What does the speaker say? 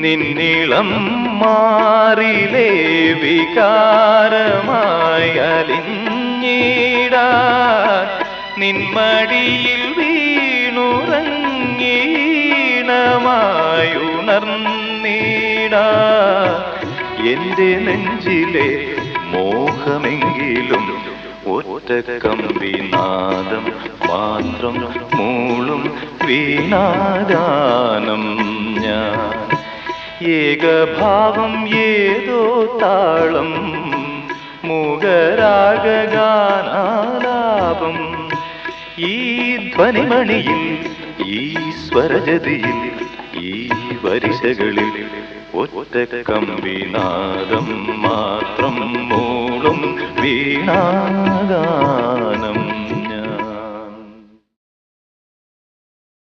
നിന്നിളം മാറിലേ വികാരമായി അലിഞ്ഞിടാൻ നിന്മടിയിൽ വീണുറങ്ങീണമായുണർന്നിടാൻ എന്റെ നെഞ്ചിലെ മോഹമെങ്കിലും ഒറ്റ കമ്പിനാദം മാത്രം മൂളും വീണാഗാനം ഞാൻ ഏകഭാവം ഏതോ താളം മൂകരാഗാനാലാപം ഈ ധ്വനിമണിയിൽ ഈ സ്വരജതിയിൽ ഈ വരിശകളിൽ ഒറ്റ കമ്പിനാദം മാത്രം മൂളും വീണാഗാനം